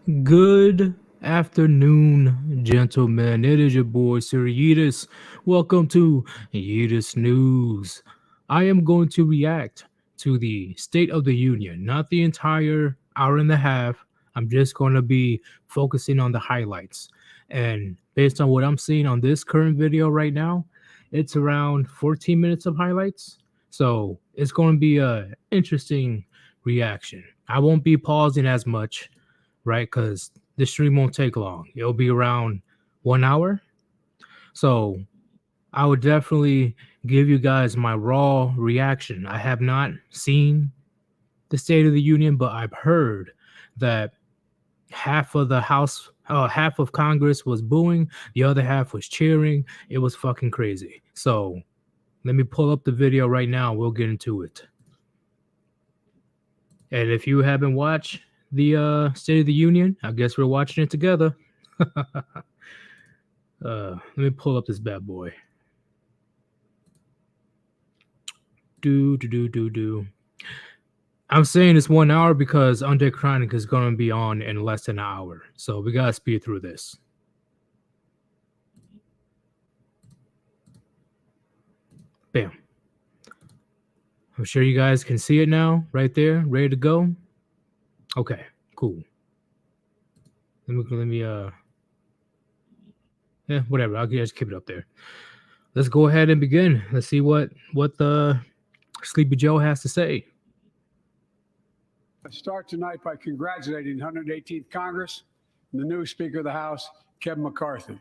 Good afternoon, gentlemen. It is your boy, Sir Yeetus. Welcome to Yeetus News. I am going to react to the State of the Union, not the entire hour and a half. I'm just going to be focusing on the highlights. And based on what I'm seeing on this current video right now, it's around 14 minutes of highlights. So it's going to be a interesting reaction. I won't be pausing as much, right? Because the stream won't take long. It'll be around 1 hour. So I would definitely give you guys my raw reaction. I have not seen the State of the Union, but I've heard that half of the House, half of Congress was booing, the other half was cheering. It was fucking crazy. So let me pull up the video right now. We'll get into it. And if you haven't watched the State of the Union, I guess we're watching it together. Let me pull up this bad boy. I'm saying it's 1 hour because Undead Chronic is going to be on in less than an hour. So we got to speed through this. Bam. I'm sure you guys can see it now, right there, ready to go. Okay, cool. Let me yeah, whatever. I'll just keep it up there. Let's go ahead and begin. Let's see what the Sleepy Joe has to say. I start tonight by congratulating the 118th Congress and the new Speaker of the House, Kevin McCarthy.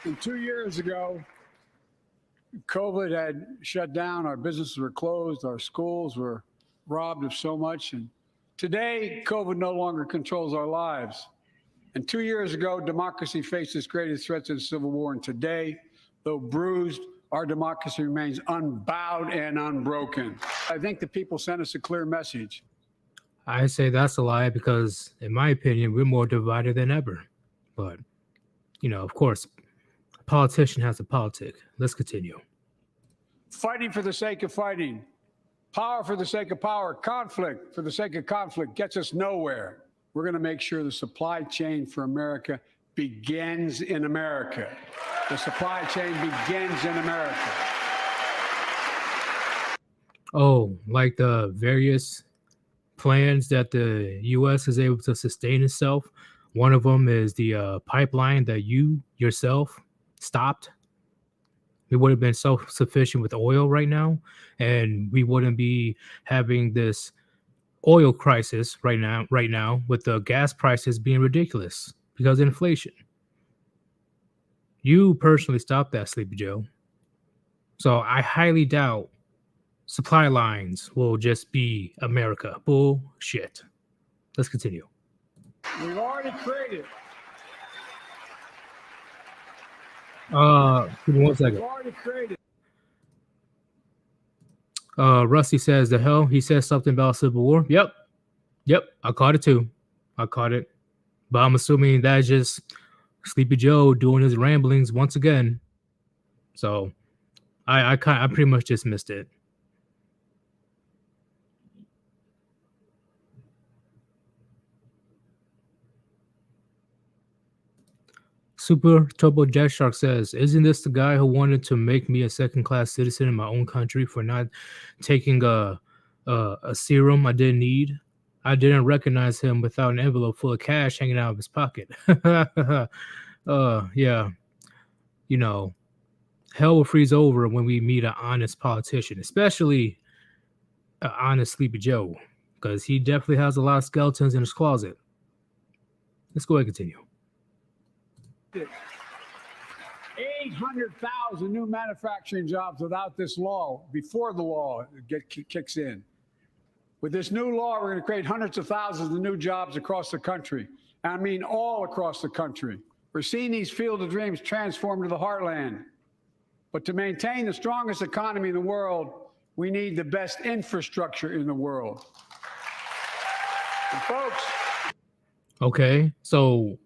And 2 years ago, COVID had shut down, our businesses were closed, our schools were robbed of so much. And today, COVID no longer controls our lives. And 2 years ago, democracy faced its greatest threat to the Civil War. And today, though bruised, our democracy remains unbowed and unbroken. I think the people sent us a clear message. I say that's a lie because, in my opinion, we're more divided than ever. But, you know, of course, a politician has a politic. Let's continue. Fighting for the sake of fighting, power for the sake of power, conflict for the sake of conflict gets us nowhere. We're going to make sure the supply chain for America begins in America. The supply chain begins in America. Oh, like the various plans that the U.S. is able to sustain itself. One of them is the pipeline that you yourself stopped. We would have been self-sufficient with oil right now, and we wouldn't be having this oil crisis right now with the gas prices being ridiculous because of inflation. You personally stopped that, Sleepy Joe. So I highly doubt supply lines will just be America. Bullshit. Let's continue. We've already created. Give me 1 second. We've already created. Rusty says, the hell? He says something about Civil War. Yep. I caught it too. I caught it. But I'm assuming that's just Sleepy Joe doing his ramblings once again. So I pretty much just missed it. Super Turbo Jet Shark says, isn't this the guy who wanted to make me a second-class citizen in my own country for not taking a serum I didn't need? I didn't recognize him without an envelope full of cash hanging out of his pocket. Yeah. You know, hell will freeze over when we meet an honest politician, especially an honest Sleepy Joe, because he definitely has a lot of skeletons in his closet. Let's go ahead and continue. 800,000 new manufacturing jobs without this law, before the law kicks in. With this new law, we're going to create hundreds of thousands of new jobs across the country. And I mean all across the country. We're seeing these field of dreams transform to the heartland. But to maintain the strongest economy in the world, we need the best infrastructure in the world. And folks. Okay, so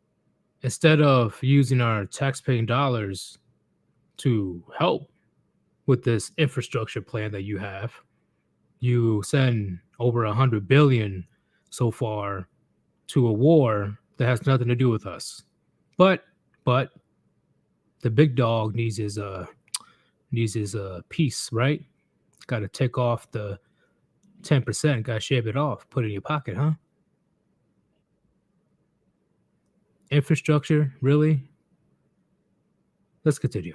instead of using our taxpaying dollars to help with this infrastructure plan that you have, you send over 100 billion so far to a war that has nothing to do with us. But the big dog needs his piece, right? Got to take off the 10%, got to shave it off, put it in your pocket, huh? Infrastructure, really? Let's continue.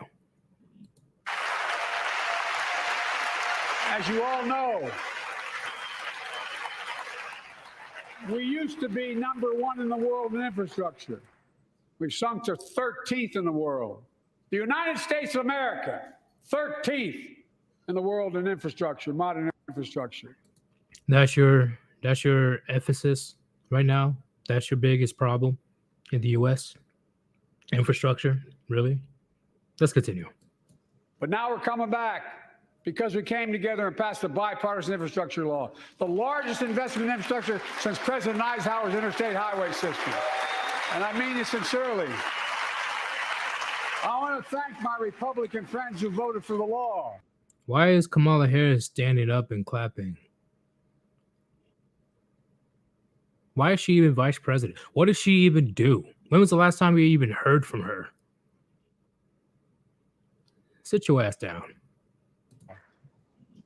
As you all know, we used to be number one in the world in infrastructure. We've sunk to 13th in the world. The United States of America, 13th in the world in infrastructure, modern infrastructure. That's your emphasis right now. That's your biggest problem in the U.S. Infrastructure, really? Let's continue. But now we're coming back because we came together and passed the bipartisan infrastructure law, the largest investment in infrastructure since President Eisenhower's interstate highway system. And I mean it sincerely. I want to thank my Republican friends who voted for the law. Why is Kamala Harris standing up and clapping? Why is she even vice president? What does she even do? When was the last time we even heard from her? Sit your ass down.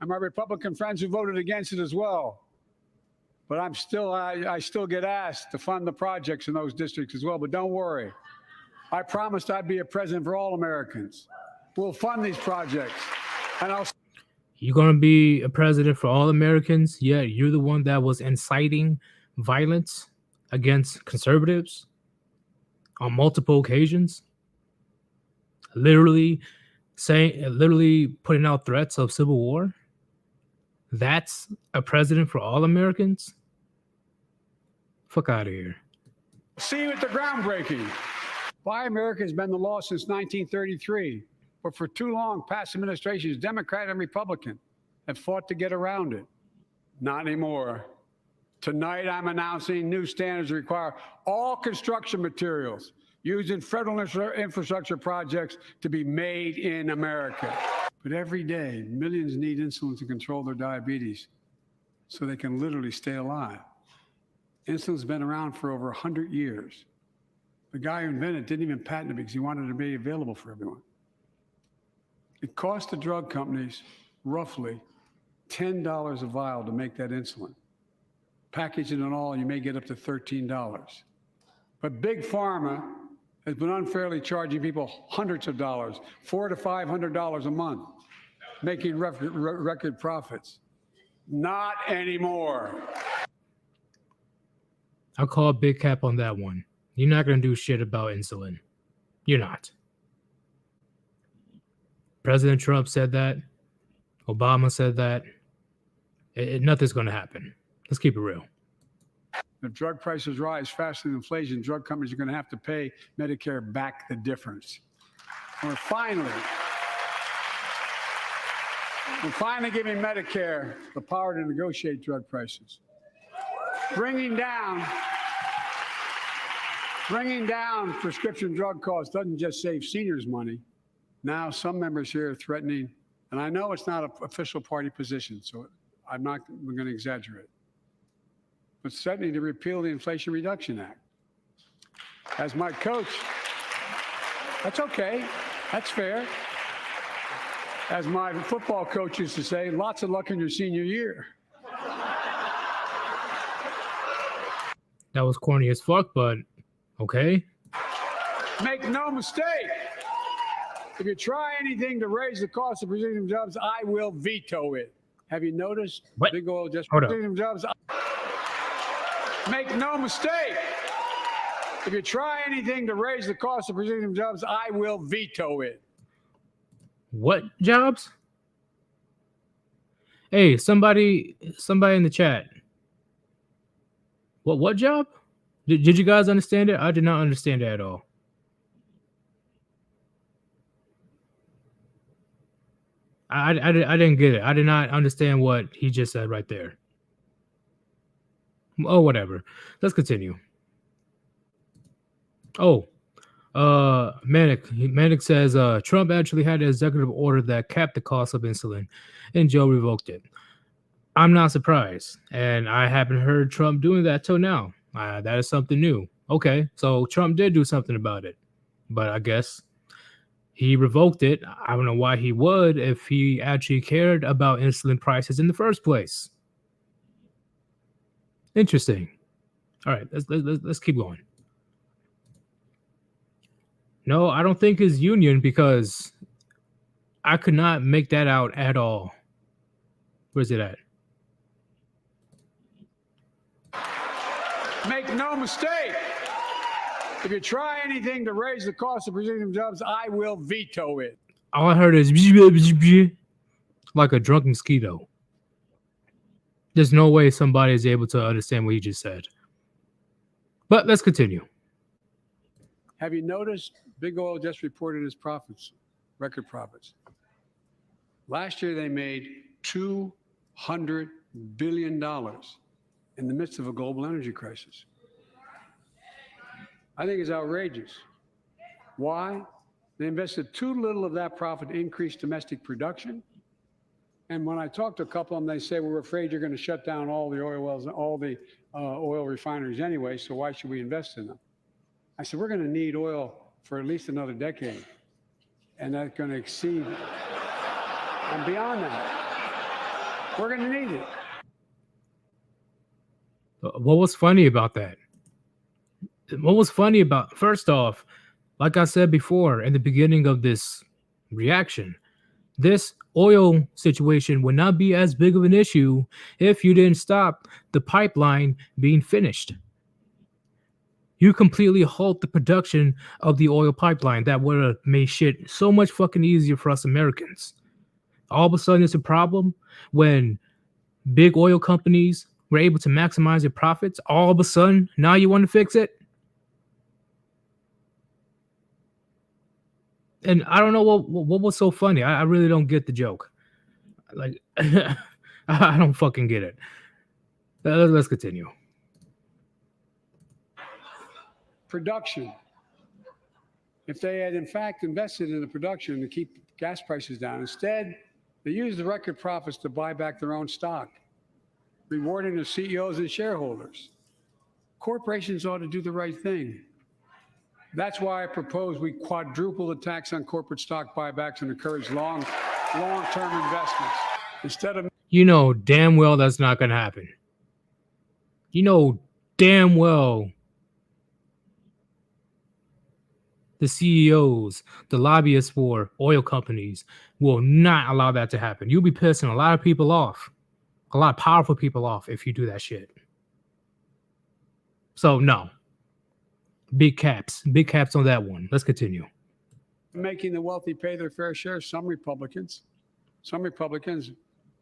And my Republican friends who voted against it as well. But I still get asked to fund the projects in those districts as well. But don't worry. I promised I'd be a president for all Americans. We'll fund these projects. And you're going to be a president for all Americans, yet you're the one that was inciting violence against conservatives on multiple occasions, literally putting out threats of civil war. That's a president for all Americans? Fuck out of here. See you at the groundbreaking. Buy America has been the law since 1933, but for too long, past administrations, Democrat and Republican, have fought to get around it. Not anymore. Tonight, I'm announcing new standards that require all construction materials used in federal infrastructure projects to be made in America. But every day, millions need insulin to control their diabetes so they can literally stay alive. Insulin's been around for over 100 years. The guy who invented it didn't even patent it because he wanted it to be available for everyone. It cost the drug companies roughly $10 a vial to make that insulin. Package it and all, you may get up to $13. But Big Pharma has been unfairly charging people hundreds of dollars, $400 to $500 a month, making record profits. Not anymore. I'll call Big Cap on that one. You're not going to do shit about insulin. You're not. President Trump said that. Obama said that. Nothing's going to happen. Let's keep it real. If drug prices rise faster than inflation, drug companies are going to have to pay Medicare back the difference. We're finally giving Medicare the power to negotiate drug prices. Bringing down prescription drug costs doesn't just save seniors money. Now some members here are threatening, and I know it's not an official party position, so I'm not going to exaggerate, but threatening to repeal the Inflation Reduction Act. As my coach, that's okay, that's fair. As my football coach used to say, lots of luck in your senior year. That was corny as fuck, but okay. Make no mistake, if you try anything to raise the cost of precision jobs, I will veto it. Have you noticed? What? Big oil just Hold precision jobs. Make no mistake, if you try anything to raise the cost of precision jobs, I will veto it. What jobs? Hey, somebody in the chat. What job? Did you guys understand it? I did not understand it at all. I didn't get it. I did not understand what he just said right there. Oh, whatever. Let's continue. Oh, Manic says Trump actually had an executive order that capped the cost of insulin, and Joe revoked it. I'm not surprised, and I haven't heard Trump doing that till now. That is something new. Okay, so Trump did do something about it, but I guess he revoked it. I don't know why he would if he actually cared about insulin prices in the first place. Interesting. All right, let's keep going. No, I don't think it's union because I could not make that out at all. Where's it at? Make no mistake, if you try anything to raise the cost of producing jobs, I will veto it. All I heard is like a drunk mosquito. There's no way somebody is able to understand what he just said. But let's continue. Have you noticed Big Oil just reported its profits, record profits? Last year they made $200 billion in the midst of a global energy crisis. I think it's outrageous. Why? They invested too little of that profit to increase domestic production. And when I talk to a couple of them, they say, we're afraid you're going to shut down all the oil wells and all the oil refineries anyway, so why should we invest in them? I said, we're going to need oil for at least another decade. And that's going to exceed and beyond that. We're going to need it. What was funny about that? What was funny about, first off, like I said before in the beginning of this reaction, this oil situation would not be as big of an issue if you didn't stop the pipeline being finished. You completely halt the production of the oil pipeline. That would have made shit so much fucking easier for us Americans. All of a sudden, it's a problem when big oil companies were able to maximize their profits. All of a sudden, now you want to fix it? And I don't know what was so funny. I really don't get the joke. Like, I don't fucking get it. Let's continue. Production. If they had, in fact, invested in the production to keep gas prices down, instead, they used the record profits to buy back their own stock, rewarding the CEOs and shareholders. Corporations ought to do the right thing. That's why I propose we quadruple the tax on corporate stock buybacks and encourage long-term investments instead of. You know damn well that's not going to happen. You know damn well the CEOs, the lobbyists for oil companies will not allow that to happen. You'll be pissing a lot of people off, a lot of powerful people off if you do that shit. So no. Big caps on that one. Let's continue. Making the wealthy pay their fair share. Some Republicans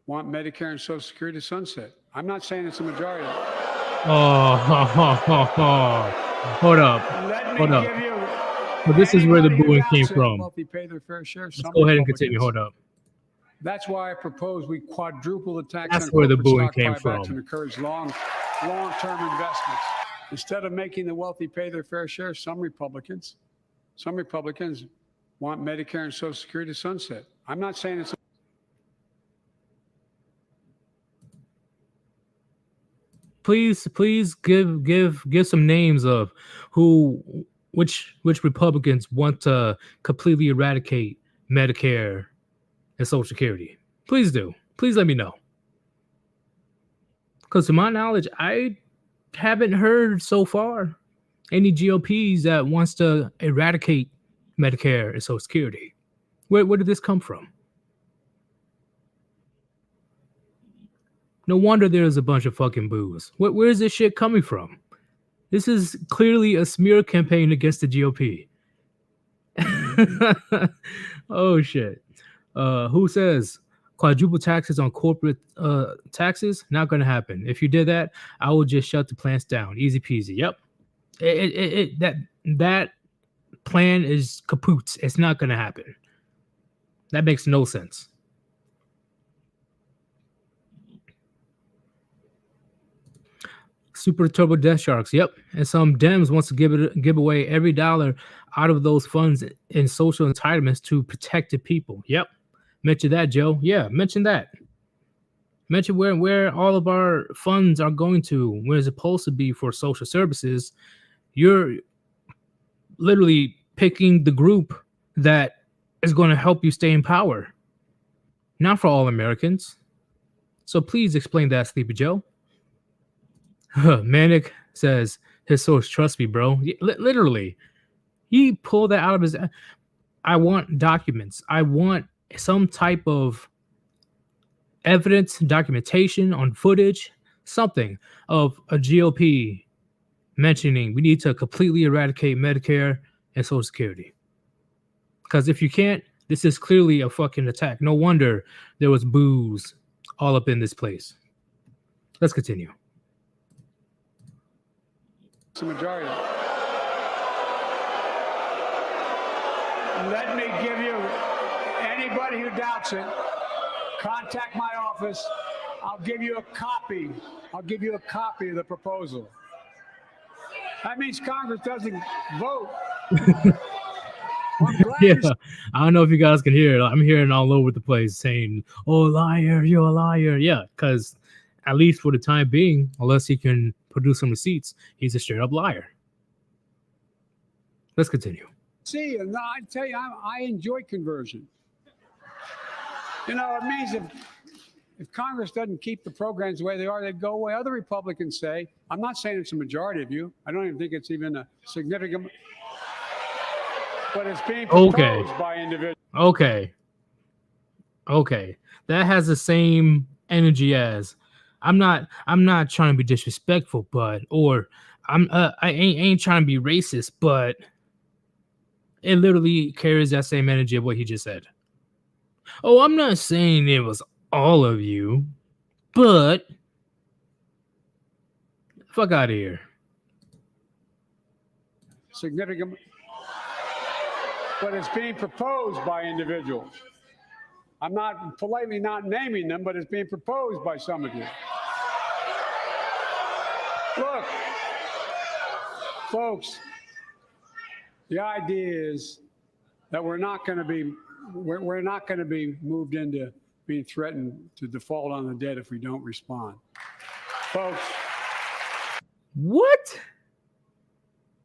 want Medicare and Social Security to sunset. I'm not saying it's a majority. Oh, hold up. But this is where the booing came from. Pay their fair share. Let's go ahead and continue. Hold up. That's why I propose we quadruple the tax. That's where the booing came from. And encourage long-term investments. Instead of making the wealthy pay their fair share, some Republicans want Medicare and Social Security to sunset. I'm not saying it's. Please give some names of which Republicans want to completely eradicate Medicare and Social Security. Please do. Please let me know. Because to my knowledge, I haven't heard so far any GOPs that wants to eradicate Medicare and Social Security. Where did this come from? No wonder there's a bunch of fucking boos. Where's this shit coming from? This is clearly a smear campaign against the GOP. Oh shit. Who says quadruple taxes on corporate taxes? Not going to happen. If you did that, I will just shut the plants down. Easy peasy. Yep. That plan is kaput. It's not going to happen. That makes no sense. Super Turbo Death Sharks. Yep. And some Dems wants to give away every dollar out of those funds in social entitlements to protected people. Yep. Mention that, Joe. Yeah, mention that. Mention where all of our funds are going to, where it's supposed to be for social services. You're literally picking the group that is going to help you stay in power, not for all Americans. So please explain that, Sleepy Joe. Manic says his source, trust me, bro. Literally, he pulled that out of his. I want documents. I want some type of evidence, documentation on footage, something of a GOP mentioning we need to completely eradicate Medicare and Social Security. Because if you can't, this is clearly a fucking attack. No wonder there was booze all up in this place. Let's continue. It's the majority. Let me give you, anybody who doubts it, contact my office. I'll give you a copy. I'll give you a copy of the proposal. That means Congress doesn't vote. Yeah, I don't know if you guys can hear it. I'm hearing all over the place saying, "Oh, liar, you're a liar." Yeah, because at least for the time being, unless he can produce some receipts, he's a straight up liar. Let's continue. See, and I tell you, I enjoy conversion. You know, it means if Congress doesn't keep the programs the way they are, they'd go away. Other Republicans say, I'm not saying it's a majority of you. I don't even think it's even a significant, but it's being proposed by individuals. Okay. That has the same energy as I'm not trying to be disrespectful, but I ain't trying to be racist, but it literally carries that same energy of what he just said. Oh, I'm not saying it was all of you, but fuck out of here. Significant, but it's being proposed by individuals. I'm not politely not naming them, but it's being proposed by some of you. Look, folks, the idea is that we're not going to be moved into being threatened to default on the debt if we don't respond. Folks. What?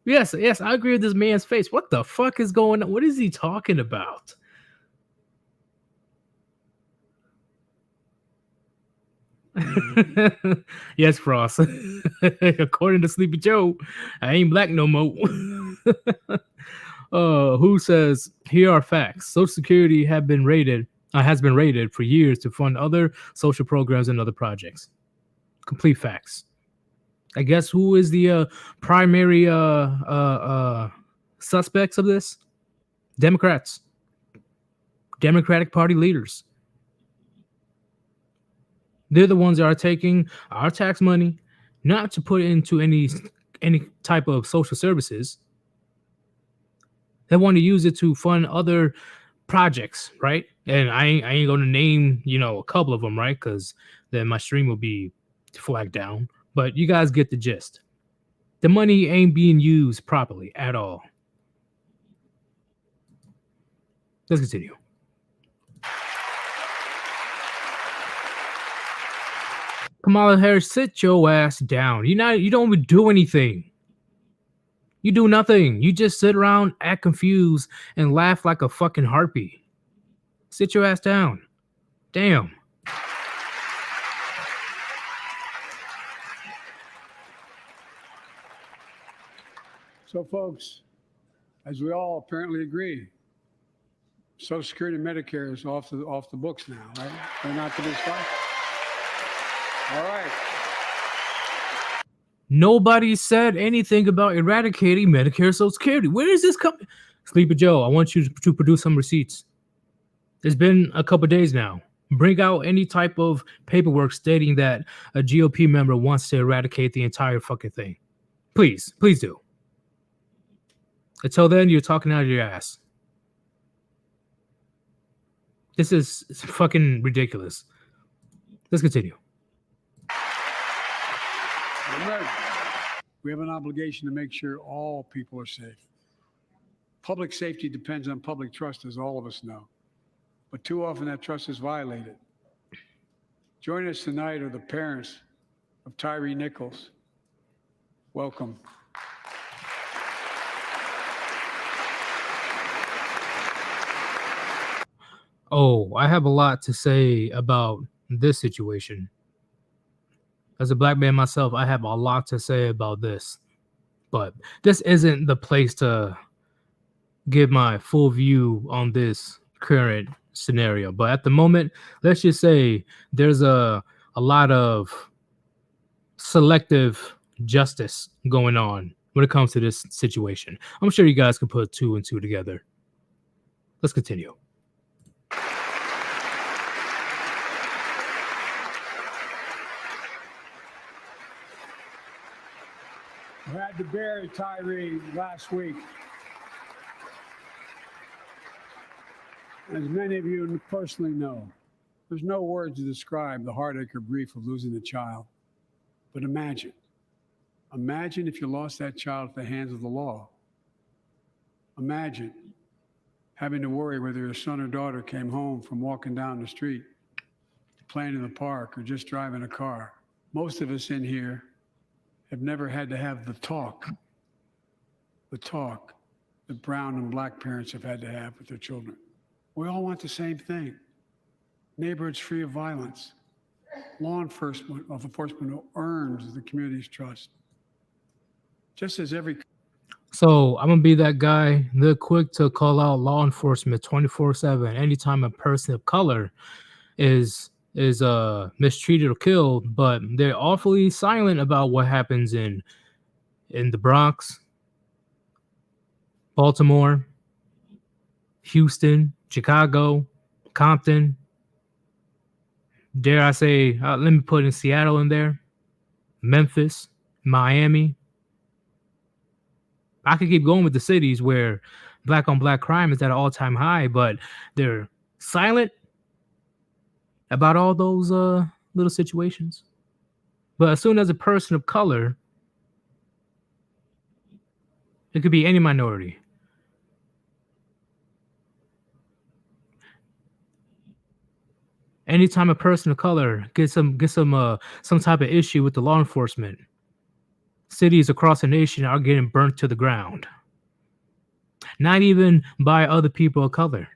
Yes, I agree with this man's face. What the fuck is going on? What is he talking about? Yes, Frost. According to Sleepy Joe, I ain't black no more. Who says here are facts? Social Security has been rated for years to fund other social programs and other projects. Complete facts. I guess who is the primary suspects of this? Democrats. Democratic Party leaders. They're the ones that are taking our tax money not to put into any type of social services. They want to use it to fund other projects, right? And I ain't going to name, a couple of them, right? Because then my stream will be flagged down. But you guys get the gist. The money ain't being used properly at all. Let's continue. Kamala Harris, sit your ass down. You don't even do anything. You do nothing. You just sit around, act confused, and laugh like a fucking harpy. Sit your ass down. Damn. So, folks, as we all apparently agree, Social Security and Medicare is off the books now, right? They're not to be stopped. All right. Nobody said anything about eradicating Medicare Social Security. Where is this coming? Sleepy Joe, I want you to produce some receipts. It's been a couple days now. Bring out any type of paperwork stating that a GOP member wants to eradicate the entire fucking thing. Please do. Until then, you're talking out of your ass. This is fucking ridiculous. Let's continue. We have an obligation to make sure all people are safe. Public safety depends on public trust, as all of us know. But too often that trust is violated. Joining us tonight are the parents of Tyree Nichols. Welcome. Oh, I have a lot to say about this situation. As a black man myself, I have a lot to say about this. But this isn't the place to give my full view on this current scenario. But at the moment, let's just say there's a lot of selective justice going on when it comes to this situation. I'm sure you guys can put two and two together. Let's continue. I had to bury Tyree last week. As many of you personally know, there's no words to describe the heartache or grief of losing a child. But imagine if you lost that child at the hands of the law. Imagine having to worry whether your son or daughter came home from walking down the street, playing in the park, or just driving a car. Most of us in here have never had to have the talk that brown and black parents have had to have with their children. We all want the same thing. Neighborhoods free of violence. Law enforcement who earns the community's trust. Just as every... So I'm gonna be that guy, they're quick to call out law enforcement 24/7 anytime a person of color is mistreated or killed, but they're awfully silent about what happens in the Bronx, Baltimore, Houston, Chicago, Compton. Dare I say, let me put in Seattle in there, Memphis, Miami. I could keep going with the cities where black on black crime is at an all-time high, but they're silent about all those little situations. But as soon as a person of color, it could be any minority. Anytime a person of color gets some type of issue with the law enforcement, cities across the nation are getting burnt to the ground. Not even by other people of color.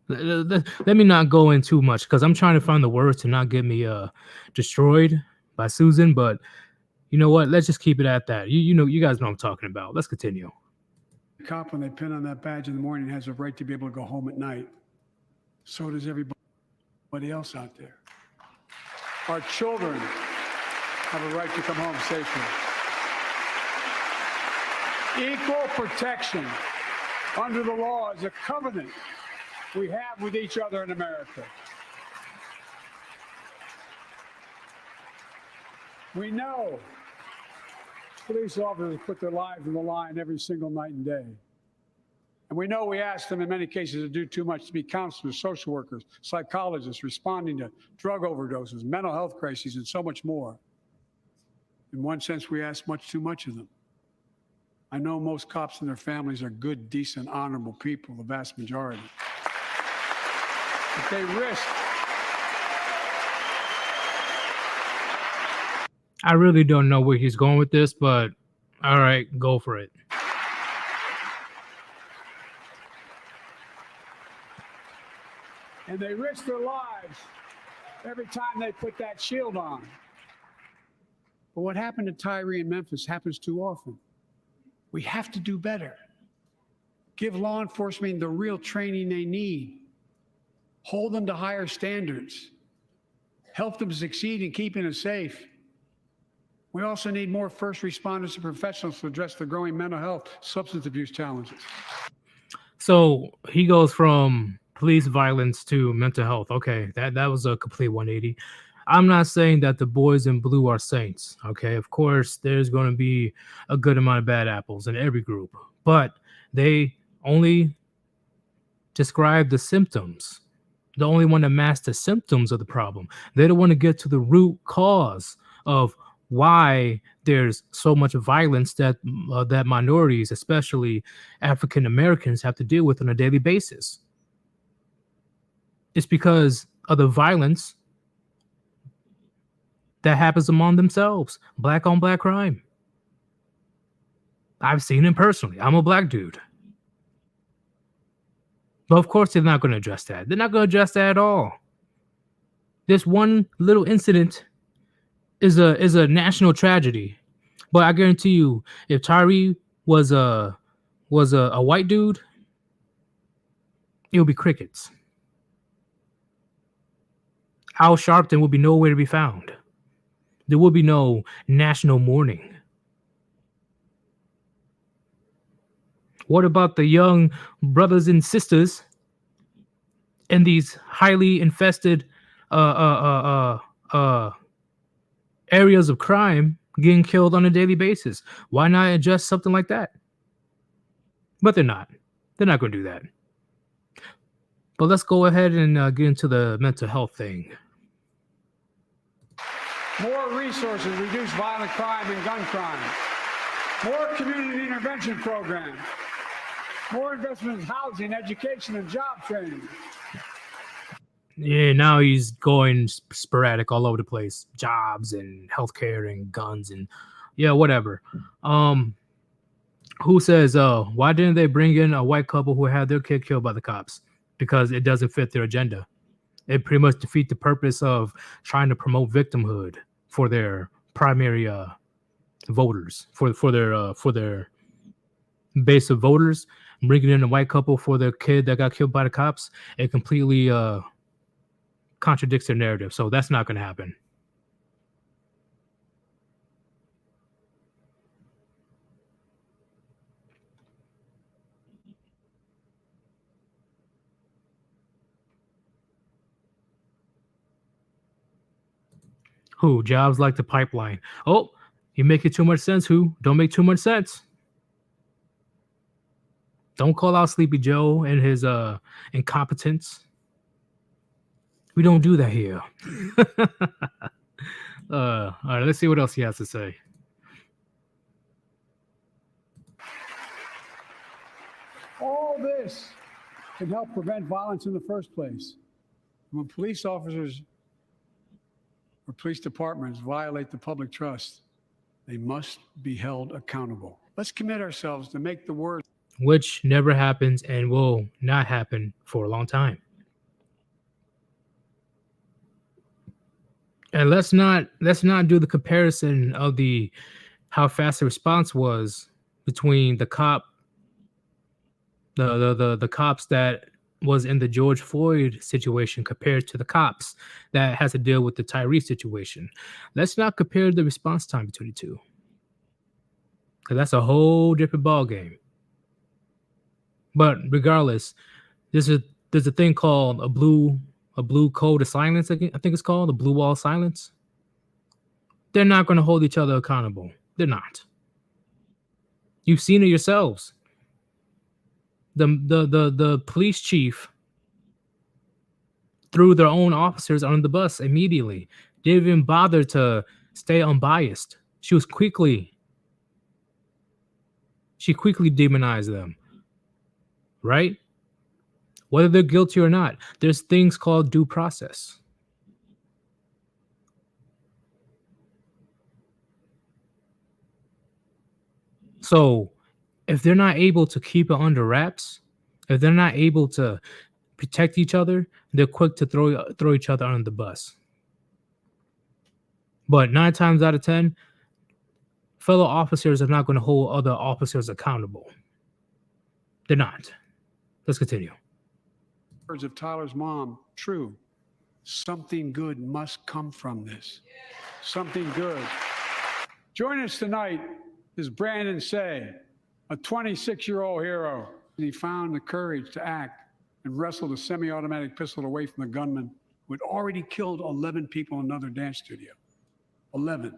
Let me not go in too much because I'm trying to find the words to not get me destroyed by Susan. But you know what? Let's just keep it at that. You guys know what I'm talking about. Let's continue. The cop, when they pin on that badge in the morning, has a right to be able to go home at night. So does everybody else out there. Our children have a right to come home safely. Equal protection under the law is a covenant we have with each other in America. We know police officers put their lives on the line every single night and day. And we know we ask them in many cases to do too much, to be counselors, social workers, psychologists, responding to drug overdoses, mental health crises, and so much more. In one sense, we ask much too much of them. I know most cops and their families are good, decent, honorable people, the vast majority. But they risk. I really don't know where he's going with this, but all right, go for it. And they risk their lives every time they put that shield on. But what happened to Tyree in Memphis happens too often. We have to do better. Give law enforcement the real training they need. Hold them to higher standards. Help them succeed in keeping us safe. We also need more first responders and professionals to address the growing mental health, substance abuse challenges. So he goes from police violence to mental health. Okay, that was a complete 180. I'm not saying that the boys in blue are saints. Okay, of course, there's going to be a good amount of bad apples in every group, but they only describe the symptoms. The only one to mask the symptoms of the problem. They don't want to get to the root cause of why there's so much violence that that minorities, especially African Americans, have to deal with on a daily basis. It's because of the violence that happens among themselves, black on black crime. I've seen it personally. I'm a black dude. But of course, they're not going to address that. They're not going to address that at all. This one little incident is a national tragedy. But I guarantee you, if Tyree was a white dude, it would be crickets. Al Sharpton would be nowhere to be found. There would be no national mourning. What about the young brothers and sisters in these highly infested areas of crime getting killed on a daily basis? Why not adjust something like that? But they're not. They're not going to do that. But let's go ahead and get into the mental health thing. More resources reduce violent crime and gun crime. More community intervention programs. More investment in housing, education, and job training. Yeah, now he's going sporadic all over the place. Jobs and healthcare and guns and yeah, whatever. Who says, why didn't they bring in a white couple who had their kid killed by the cops? Because it doesn't fit their agenda. It pretty much defeats the purpose of trying to promote victimhood for their primary voters, for their base of voters. Bringing in a white couple for their kid that got killed by the cops, it completely contradicts their narrative. So that's not going to happen. Who? Jobs like the pipeline. Oh, you make it too much sense. Who? Don't make too much sense. Don't call out Sleepy Joe and his incompetence. We don't do that here. All right, let's see what else he has to say. All this can help prevent violence in the first place. When police officers or police departments violate the public trust, they must be held accountable. Let's commit ourselves to make the word, which never happens and will not happen for a long time. And let's not do the comparison of how fast the response was between the cops that was in the George Floyd situation compared to the cops that has to deal with the Tyree situation. Let's not compare the response time between the two, because that's a whole different ball game. But regardless, there's a thing called a blue code of silence. I think it's called the blue wall of silence. They're not going to hold each other accountable. They're not. You've seen it yourselves. The police chief threw their own officers on the bus immediately. They didn't even bother to stay unbiased. She quickly demonized them. Right? Whether they're guilty or not, there's things called due process. So if they're not able to keep it under wraps, if they're not able to protect each other, they're quick to throw each other under the bus. But 9 times out of 10, fellow officers are not going to hold other officers accountable. They're not. Let's continue. Words of Tyler's mom, true. Something good must come from this. Something good. Joining us tonight is Brandon Say, a 26-year-old hero. He found the courage to act and wrestled a semi-automatic pistol away from the gunman who had already killed 11 people in another dance studio. 11.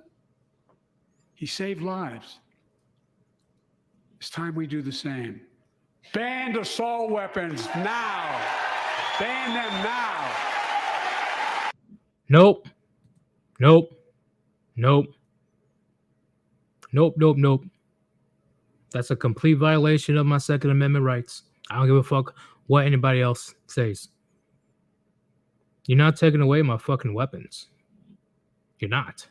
He saved lives. It's time we do the same. Ban assault weapons now. Ban them now. Nope. Nope. That's a complete violation of my Second Amendment rights. I don't give a fuck what anybody else says. You're not taking away my fucking weapons. You're not.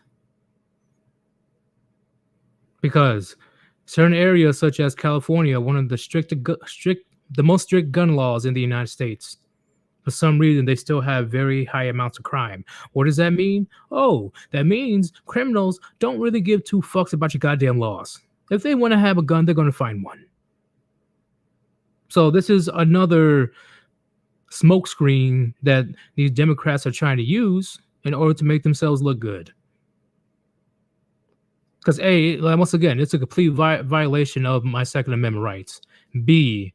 Because certain areas such as California, one of the most strict gun laws in the United States, for some reason they still have very high amounts of crime. What does that mean? Oh, that means criminals don't really give two fucks about your goddamn laws. If they want to have a gun, they're going to find one. So this is another smokescreen that these Democrats are trying to use in order to make themselves look good. Because A, once again, it's a complete violation of my Second Amendment rights. B,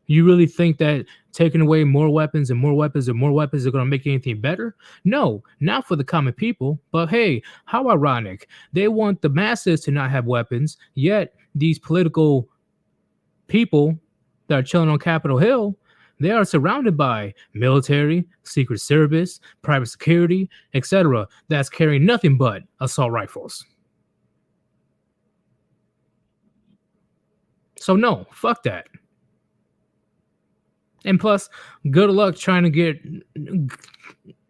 you really think that taking away more weapons and more weapons and more weapons are going to make anything better? No, not for the common people. But hey, how ironic. They want the masses to not have weapons, yet these political people that are chilling on Capitol Hill, they are surrounded by military, Secret Service, private security, etc. that's carrying nothing but assault rifles. So no, fuck that. And plus, good luck trying to get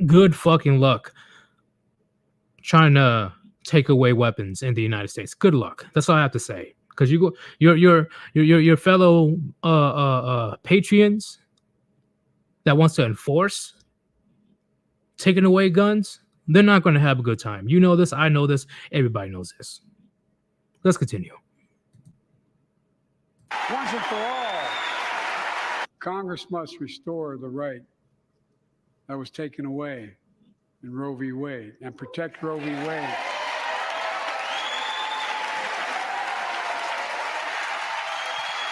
good fucking luck trying to take away weapons in the United States. Good luck. That's all I have to say. Because your fellow patrons that wants to enforce taking away guns, they're not going to have a good time. You know this. I know this. Everybody knows this. Let's continue. Once and for all, Congress must restore the right that was taken away in Roe v. Wade and protect Roe v. Wade.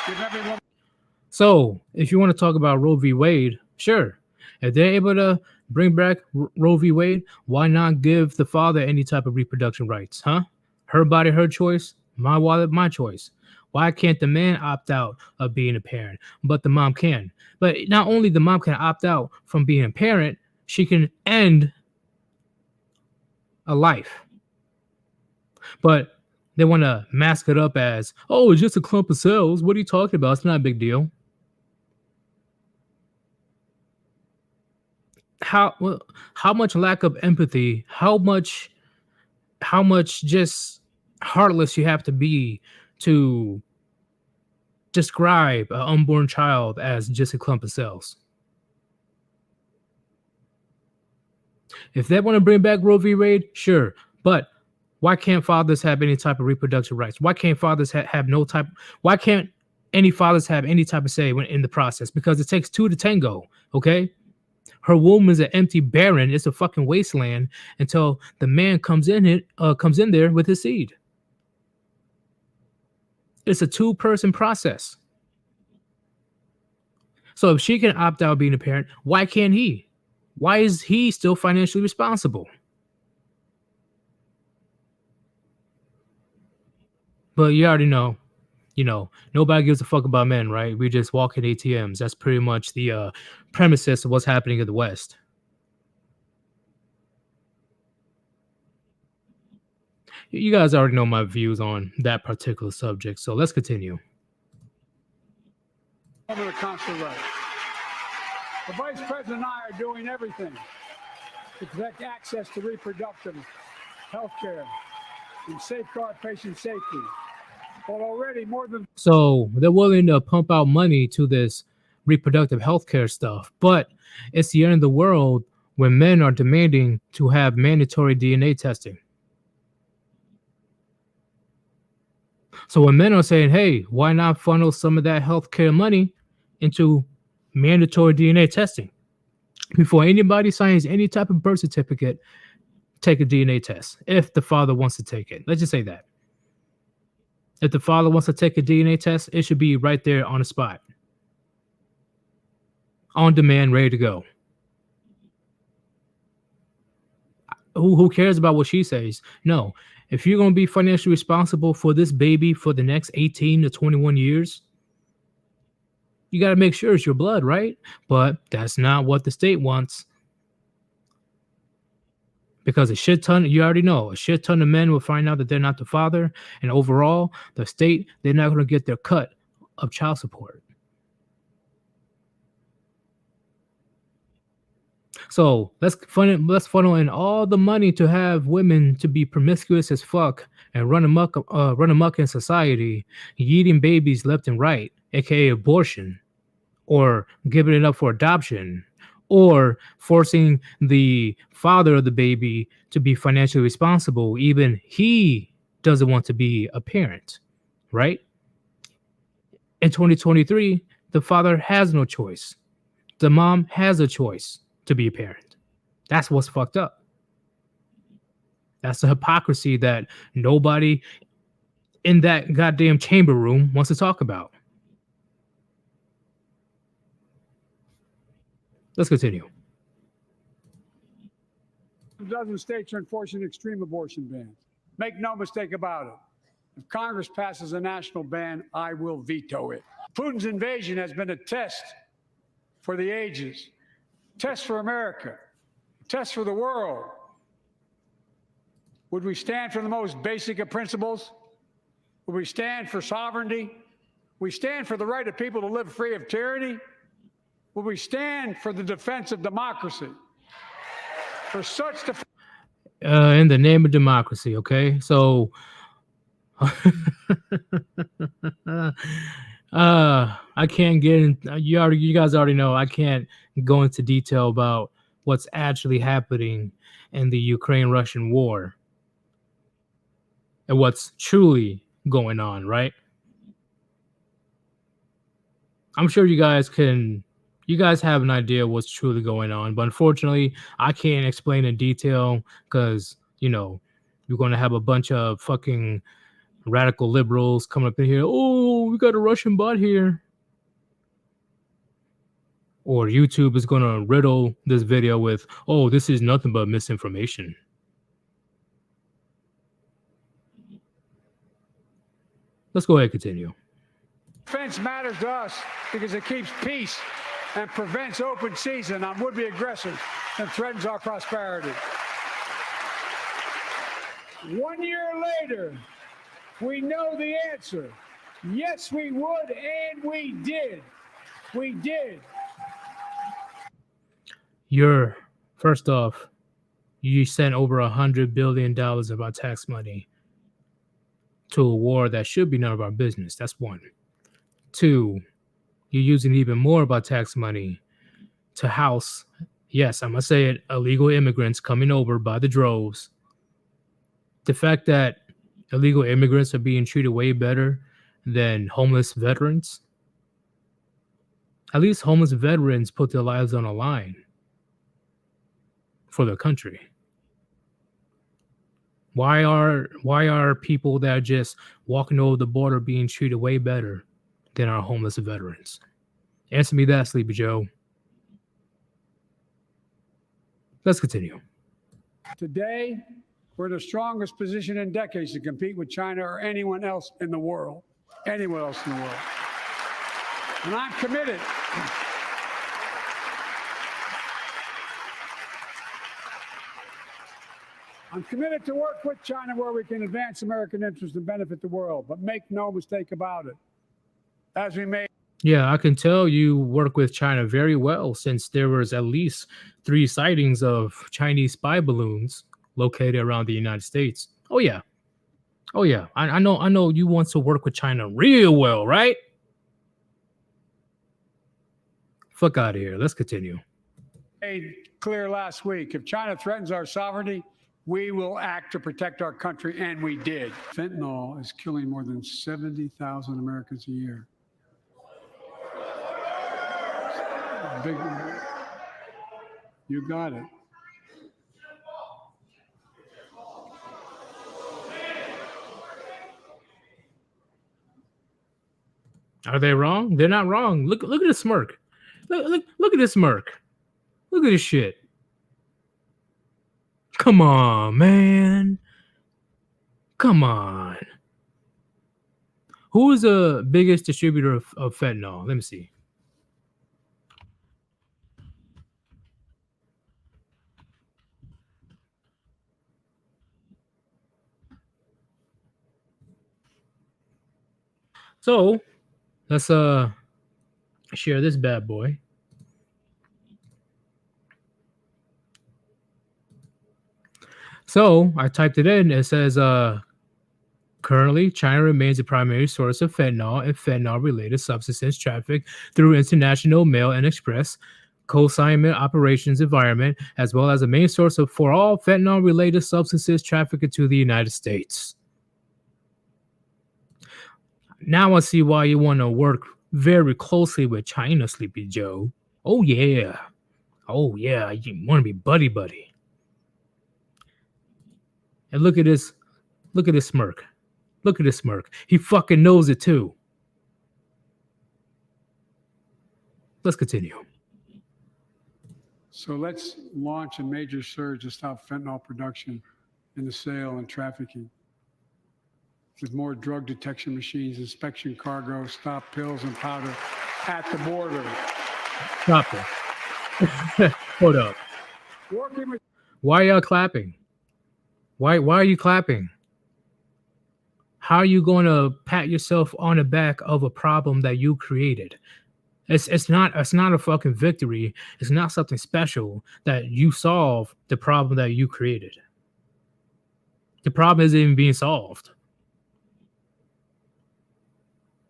Give everyone. So, if you want to talk about Roe v. Wade, sure. If they're able to bring back Roe v. Wade, why not give the father any type of reproduction rights, huh? Her body, her choice, my wallet, my choice. Why can't the man opt out of being a parent, but the mom can? But not only the mom can opt out from being a parent, she can end a life. But they want to mask it up as, oh, it's just a clump of cells. What are you talking about? It's not a big deal. How much lack of empathy, how much just heartless you have to be to describe an unborn child as just a clump of cells. If they want to bring back Roe v. Wade, sure, but why can't fathers have any type of reproductive rights? Why can't fathers have no type? Why can't any fathers have any type of say when in the process? Because it takes two to tango. Okay, her womb is an empty, barren. It's a fucking wasteland until the man comes in there with his seed. It's a two-person process. So if she can opt out of being a parent, why can't he? Why is he still financially responsible? But you already know, nobody gives a fuck about men, right? We just walk in ATMs. That's pretty much the premises of what's happening in the West. You guys already know my views on that particular subject, so let's continue. Over the consular right. The Vice President and I are doing everything to protect access to reproductive health care and safeguard patient safety. But already more than... So they're willing to pump out money to this reproductive health care stuff, but it's the end of the world when men are demanding to have mandatory DNA testing. So when men are saying, hey, why not funnel some of that healthcare money into mandatory DNA testing? Before anybody signs any type of birth certificate, take a DNA test if the father wants to take it. Let's just say that. If the father wants to take a DNA test, it should be right there on the spot. On demand, ready to go. Who cares about what she says? No. If you're going to be financially responsible for this baby for the next 18 to 21 years, you got to make sure it's your blood, right? But that's not what the state wants. because a shit ton, you already know, a shit ton of men will find out that they're not the father, and overall, the state, they're not going to get their cut of child support. So let's funnel in all the money to have women to be promiscuous as fuck and run amok in society, eating babies left and right, aka abortion, or giving it up for adoption, or forcing the father of the baby to be financially responsible, even he doesn't want to be a parent, right? In 2023, the father has no choice. The mom has a choice to be a parent. That's what's fucked up. That's the hypocrisy that nobody in that goddamn chamber room wants to talk about. Let's continue. A dozen states are enforcing extreme abortion bans. Make no mistake about it. If Congress passes a national ban, I will veto it. Putin's invasion has been a test for the ages, test for America, test for the world. Would we stand for the most basic of principles? Would we stand for sovereignty? We stand for the right of people to live free of tyranny? Would we stand for the defense of democracy? For such in the name of democracy, okay? So I can't get in, you guys already know I can't go into detail about what's actually happening in the Ukraine-Russian war and what's truly going on, right? I'm sure you guys have an idea what's truly going on, but unfortunately, I can't explain in detail because, you know, you're going to have a bunch of fucking radical liberals coming up in here. Oh, we got a Russian bot here. Or YouTube is going to riddle this video with, oh, this is nothing but misinformation. Let's go ahead and continue. Defense matters to us because it keeps peace and prevents open season on would-be aggressors and threatens our prosperity. 1 year later, we know the answer. Yes, we would, and we did. We did. First off, you sent over $100 billion of our tax money to a war that should be none of our business. That's one. Two, you're using even more of our tax money to house, yes, I'm going to say it, illegal immigrants coming over by the droves. The fact that illegal immigrants are being treated way better than homeless veterans. At least homeless veterans put their lives on the line for their country. Why are people that are just walking over the border being treated way better than our homeless veterans? Answer me that, Sleepy Joe. Let's continue. Today, we're in the strongest position in decades to compete with China or anyone else in the world. Anyone else in the world. And I'm committed. I'm committed to work with China where we can advance American interests and benefit the world. But make no mistake about it. As we made. Yeah, I can tell you work with China very well since there was at least 3 sightings of Chinese spy balloons located around the United States. Oh yeah. Oh yeah. I know you want to work with China real well, right? Fuck out of here. Let's continue. Made clear last week. If China threatens our sovereignty, we will act to protect our country, and we did. Fentanyl is killing more than 70,000 Americans a year. Big, you got it. Are they wrong? They're not wrong. Look at this smirk. Look at this smirk. Look at this shit. Come on, man. Come on. Who is the biggest distributor of fentanyl? Let me see. So let's share this bad boy. So I typed it in. It says currently China remains the primary source of fentanyl and fentanyl related substances trafficked through international mail and express consignment operations environment, as well as a main source for all fentanyl related substances trafficked to the United States. Now I see why you want to work very closely with China, Sleepy Joe. Oh yeah. Oh yeah, you want to be buddy buddy. And look at this smirk. Look at this smirk. He fucking knows it too. Let's continue. So let's launch a major surge to stop fentanyl production and the sale and trafficking. With more drug detection machines, inspection cargo, stop pills and powder at the border. Stop it. Hold up. Working with Why y'all clapping? Why are you clapping? How are you going to pat yourself on the back of a problem that you created? It's not a fucking victory. It's not something special that you solve the problem that you created. The problem isn't even being solved.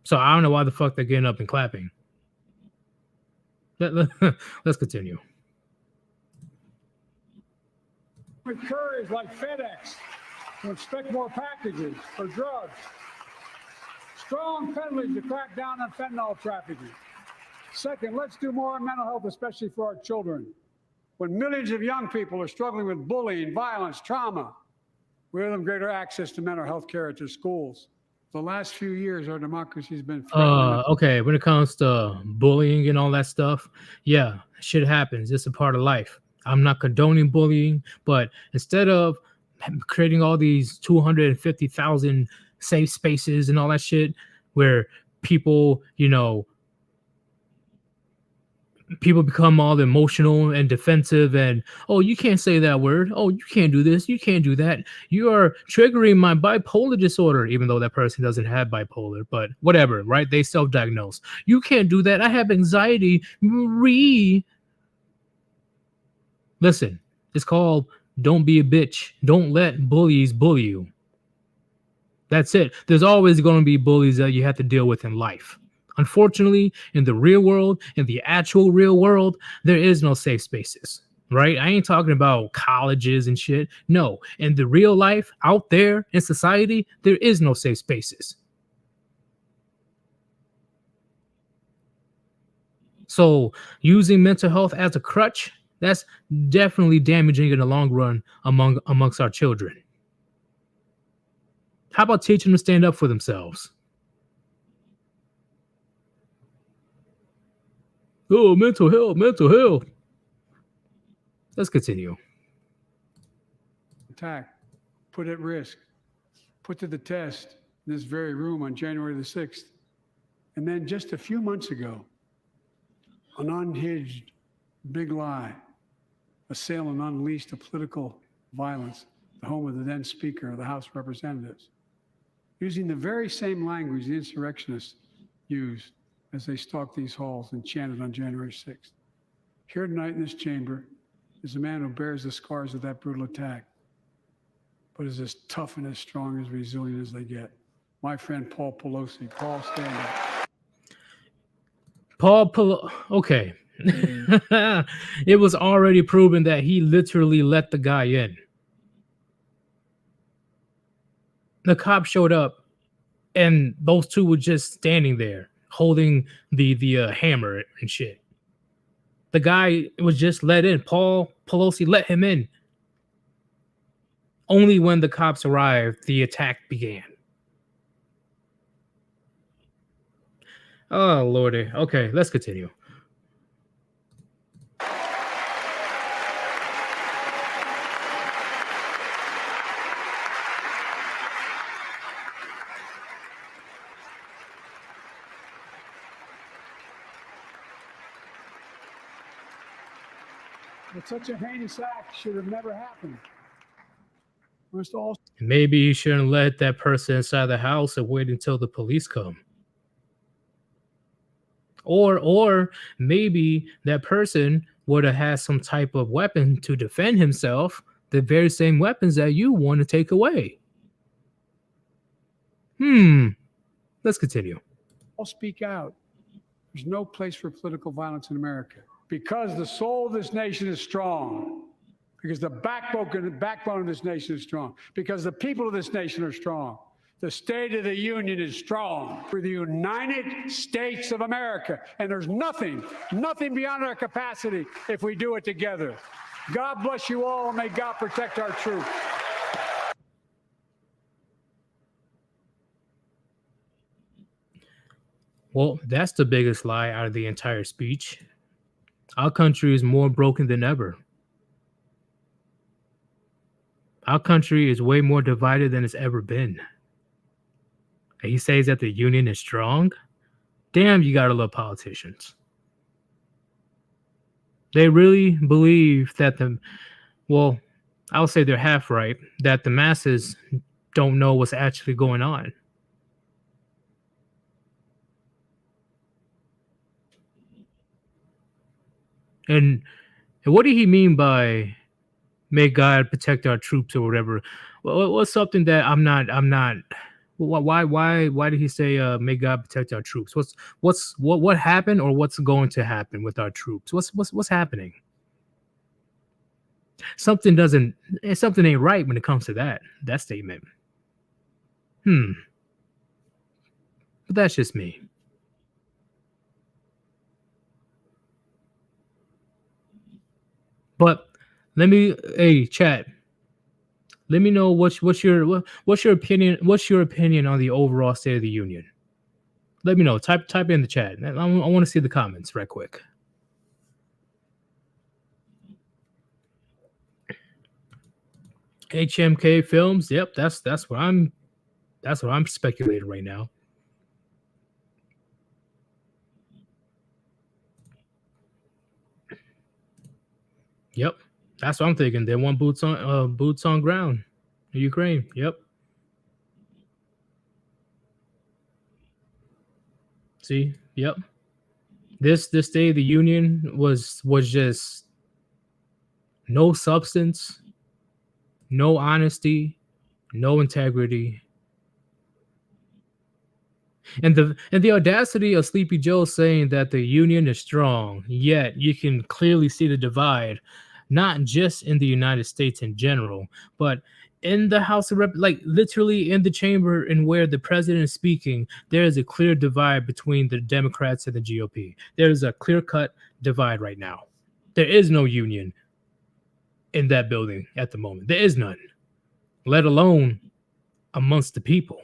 So I don't know why the fuck they're getting up and clapping. Let's continue. with couriers like FedEx to inspect more packages for drugs. Strong penalties to crack down on fentanyl trafficking. Second, let's do more on mental health, especially for our children. When millions of young people are struggling with bullying, violence, trauma, we give them greater access to mental health care at their schools. The last few years, our democracy has been threatened. Okay, when it comes to bullying and all that stuff, yeah, shit happens. It's a part of life. I'm not condoning bullying, but instead of creating all these 250,000 safe spaces and all that shit where people, people become all emotional and defensive and, oh, you can't say that word. Oh, you can't do this. You can't do that. You are triggering my bipolar disorder, even though that person doesn't have bipolar, but whatever, right? They self-diagnose. You can't do that. I have anxiety. Listen, it's called don't be a bitch. Don't let bullies bully you. That's it. There's always going to be bullies that you have to deal with in life. Unfortunately, in the real world, in the actual real world, there is no safe spaces, right? I ain't talking about colleges and shit. No, in the real life, out there in society, there is no safe spaces. So using mental health as a crutch, that's definitely damaging in the long run amongst our children. How about teaching them to stand up for themselves? Oh, mental health. Let's continue. Attack, put at risk, put to the test in this very room on January the 6th. And then just a few months ago, an unhinged big lie, assailant unleashed a political violence, the home of the then Speaker of the House of Representatives, using the very same language the insurrectionists used as they stalked these halls and chanted on January 6th. Here tonight in this chamber is a man who bears the scars of that brutal attack, but is as tough and as strong, as resilient as they get. My friend Paul Pelosi. Paul, stand up. Okay. It was already proven that he literally let the guy in. The cop showed up and those two were just standing there holding the hammer and shit. The guy was just let in. Paul Pelosi let him in. Only when the cops arrived, the attack began. Oh, Lordy. Okay, let's continue. But such a heinous act should have never happened. Maybe you shouldn't let that person inside the house and wait until the police come. Or maybe that person would have had some type of weapon to defend himself, the very same weapons that you want to take away. Let's continue. I'll speak out. There's no place for political violence in America because the soul of this nation is strong, because the backbone of this nation is strong, because the people of this nation are strong. The State of the Union is strong. We're the United States of America, and there's nothing beyond our capacity if we do it together. God bless you all, and may God protect our troops. Well, that's the biggest lie out of the entire speech. Our country is more broken than ever. Our country is way more divided than it's ever been. And he says that the union is strong. Damn, you gotta love politicians. They really believe that I'll say they're half right, that the masses don't know what's actually going on. And what did he mean by "May God protect our troops" or whatever? What's something that I'm not? Why did he say "May God protect our troops"? What happened or what's going to happen with our troops? What's happening? Something ain't right when it comes to that statement. But that's just me. But hey, chat. Let me know what's your opinion. What's your opinion on the overall State of the Union? Let me know. Type in the chat. I want to see the comments right quick. HMK Films. Yep, that's what I'm speculating right now. Yep, that's what I'm thinking. They want boots on ground in Ukraine. Yep. See, yep. This State of the Union was just no substance, no honesty, no integrity. And the audacity of Sleepy Joe saying that the union is strong, yet you can clearly see the divide, not just in the United States in general, but in the House of like literally in the chamber in where the president is speaking, there is a clear divide between the Democrats and the GOP. There is a clear-cut divide right now. There is no union in that building at the moment. There is none, let alone amongst the people.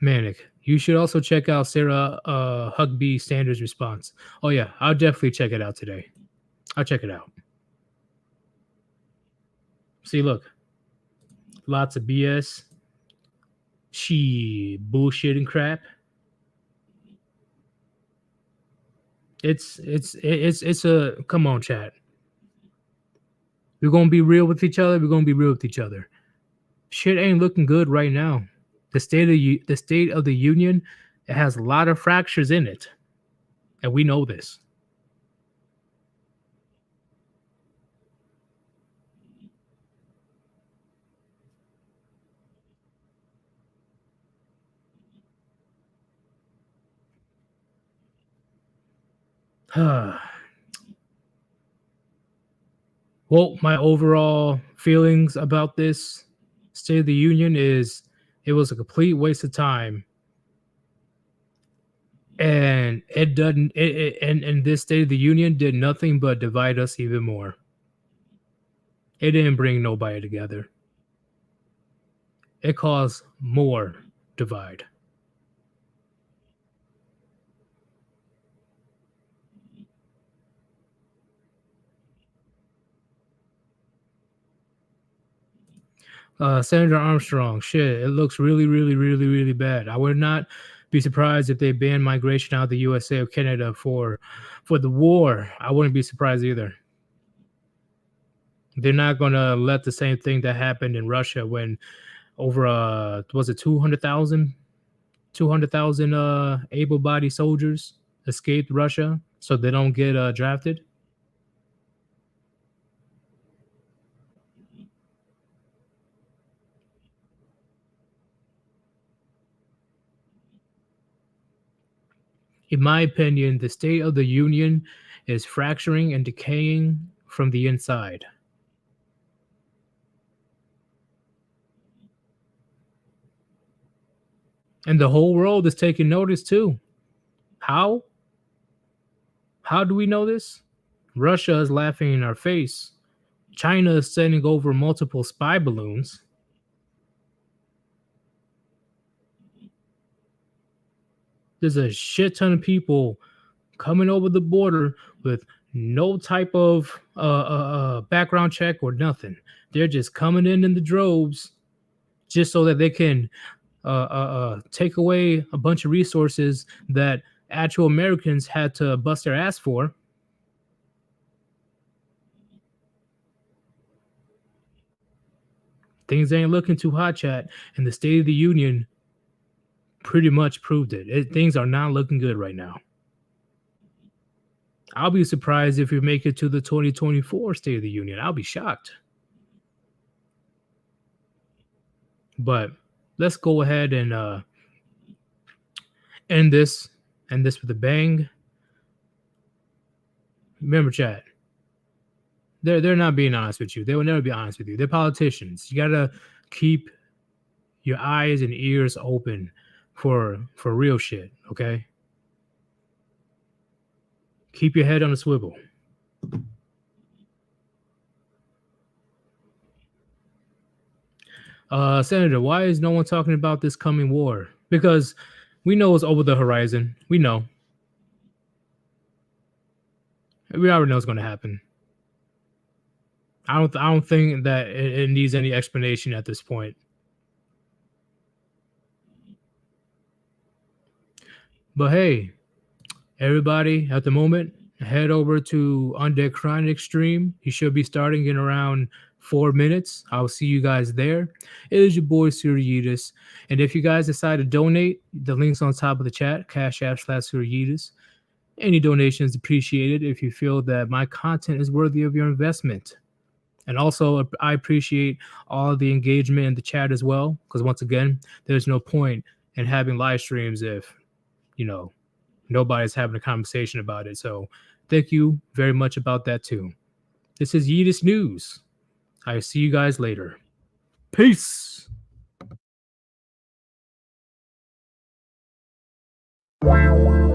Manic, you should also check out Sarah Huckabee Sanders' response. Oh yeah, I'll definitely check it out today. I'll check it out. See, look, lots of BS, bullshit and crap. It's a come on, chat. We're gonna be real with each other. We're gonna be real with each other. Shit ain't looking good right now. The State of the Union, it has a lot of fractures in it, and we know this. Well, my overall feelings about this State of the Union is it was a complete waste of time. And it doesn't and this State of the Union did nothing but divide us even more. It didn't bring nobody together. It caused more divide. Senator Armstrong, shit, it looks really, really, really, really bad. I would not be surprised if they banned migration out of the USA or Canada for the war. I wouldn't be surprised either. They're not gonna let the same thing that happened in Russia when over was it 200,000 able-bodied soldiers escaped Russia so they don't get drafted. In my opinion, the state of the union is fracturing and decaying from the inside. And the whole world is taking notice too. How? How do we know this? Russia is laughing in our face. China is sending over multiple spy balloons. There's a shit ton of people coming over the border with no type of background check or nothing. They're just coming in the droves just so that they can take away a bunch of resources that actual Americans had to bust their ass for. Things ain't looking too hot, chat, and the State of the Union pretty much proved it. Things are not looking good right now. I'll be surprised if we make it to the 2024 State of the Union. I'll be shocked. But let's go ahead and end this with a bang. Remember, chat, they're not being honest with you. They will never be honest with you. They're politicians. You gotta keep your eyes and ears open for real shit. Okay, keep your head on a swivel. Senator, why is no one talking about this coming war? Because we know it's over the horizon. We know. We already know it's going to happen. I don't think that it needs any explanation at this point. But hey, everybody, at the moment, head over to Undead Chronic stream. He should be starting in around 4 minutes. I'll see you guys there. It is your boy Suryitis. And if you guys decide to donate, the link's on top of the chat, Cash App /Suryitis. Any donation is appreciated if you feel that my content is worthy of your investment. And also, I appreciate all the engagement in the chat as well, because once again, there's no point in having live streams if, nobody's having a conversation about it. So thank you very much about that too. This is Yeetus News. I see you guys later. Peace. Wow.